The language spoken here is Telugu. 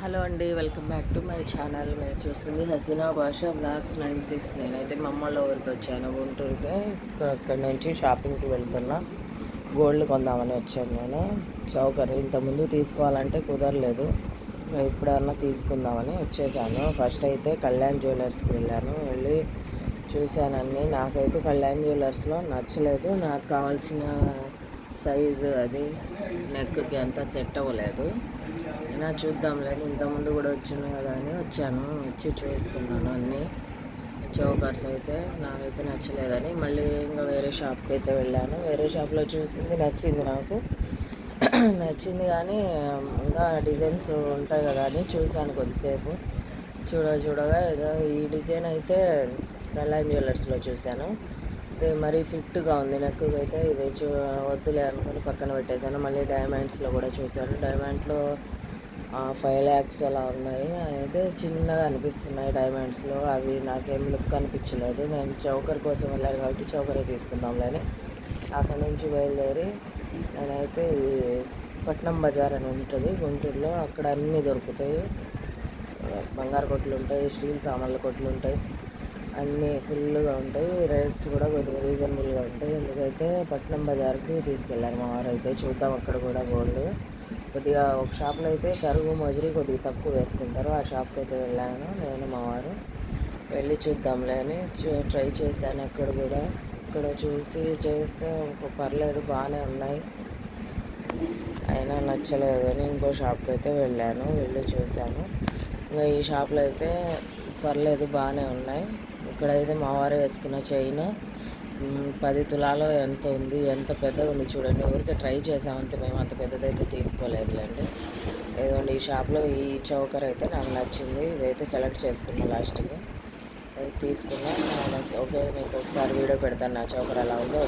హలో అండి, welcome back to my channel. మీరు చూస్తుంది హసీనా భాషా బ్లాగ్స్ 96. నేనైతే మా అమ్మళ్ళ ఊరికి వచ్చాను, గుంటూరుకి. అక్కడి నుంచి షాపింగ్కి వెళ్తున్నా. గోల్డ్ కొందామని వచ్చాను నేను. చౌకర్ ఇంతకుముందు తీసుకోవాలంటే కుదరలేదు, ఇప్పుడన్నా తీసుకుందామని వచ్చేసాను. ఫస్ట్ అయితే కళ్యాణ్ జ్యువెలర్స్కి వెళ్ళి చూశానన్నీ. నాకైతే కళ్యాణ్ జ్యువెలర్స్లో నచ్చలేదు. నాకు కావాల్సిన సైజు అది నెక్కి అంతా సెట్ అవ్వలేదు. అయినా చూద్దాంలేండి, ఇంతకుముందు కూడా వచ్చింది కదా అని వచ్చి చూసుకున్నాను అన్నీ. చౌకర్స్ అయితే నాకైతే నచ్చలేదని మళ్ళీ ఇంకా వేరే షాప్కి అయితే వెళ్ళాను. వేరే షాప్లో చూసింది నచ్చింది నాకు. నచ్చింది కానీ ఇంకా డిజైన్స్ ఉంటాయి కదా అని చూశాను కొద్దిసేపు. చూడగా ఏదో ఈ డిజైన్ అయితే కళ్యాణ్ జ్యువెలర్స్లో చూశాను. ఇది మరీ ఫిట్గా ఉంది నెక్కు అయితే. ఇది వద్దులే అనుకుని పక్కన పెట్టేశాను. మళ్ళీ డైమండ్స్లో కూడా చూశాను. డైమండ్లో 5 lakhs అలా ఉన్నాయి. అయితే చిన్నగా అనిపిస్తున్నాయి డైమండ్స్లో. అవి నాకేం లుక్ అనిపించలేదు. నేను చౌకర్ కోసం వెళ్ళాను కాబట్టి చౌకరే తీసుకుందాంలే అని అక్కడ నుంచి బయలుదేరి నేనైతే ఈ పట్నం బజార్ అని ఉంటుంది గుంటూరులో. అక్కడ అన్నీ దొరుకుతాయి. బంగారు కొట్లు ఉంటాయి, స్టీల్ సామాన్ల కొట్లు ఉంటాయి, అన్నీ ఫుల్గా ఉంటాయి. రేట్స్ కూడా కొద్దిగా రీజనబుల్గా ఉంటాయి. ఎందుకైతే పట్నం బజార్కి తీసుకెళ్ళారు మా వారు. అయితే చూద్దాం అక్కడ కూడా గోల్డ్. కొద్దిగా ఒక షాప్లో అయితే తరుగు మజురీ కొద్దిగా తక్కువ వేసుకుంటారు. ఆ షాప్కి అయితే వెళ్ళాను నేను మా వారు. వెళ్ళి చూద్దాంలే అని ట్రై చేశాను. అక్కడ కూడా ఇక్కడ చేస్తే పర్లేదు, బాగానే ఉన్నాయి. అయినా నచ్చలేదు అని ఇంకో షాప్కి అయితే వెళ్ళి చూశాను. ఇంకా ఈ షాప్లో అయితే పర్లేదు, బాగానే ఉన్నాయి. ఇక్కడైతే మా వారు వేసుకున్న చైన్ 10 తులాలో ఎంత ఉంది, ఎంత పెద్దగా ఉంది చూడండి. ఊరికే ట్రై చేసామంతే, మేము అంత పెద్దదైతే తీసుకోలేదులేండి. ఏదండి ఈ షాప్లో ఈ చౌకర్ అయితే నాకు నచ్చింది. ఇదైతే సెలెక్ట్ చేసుకున్నా లాస్ట్కి. అది తీసుకున్నా. ఓకే, మీకు ఒకసారి వీడియో పెడతాను నా చౌకర్ ఎలా ఉందో.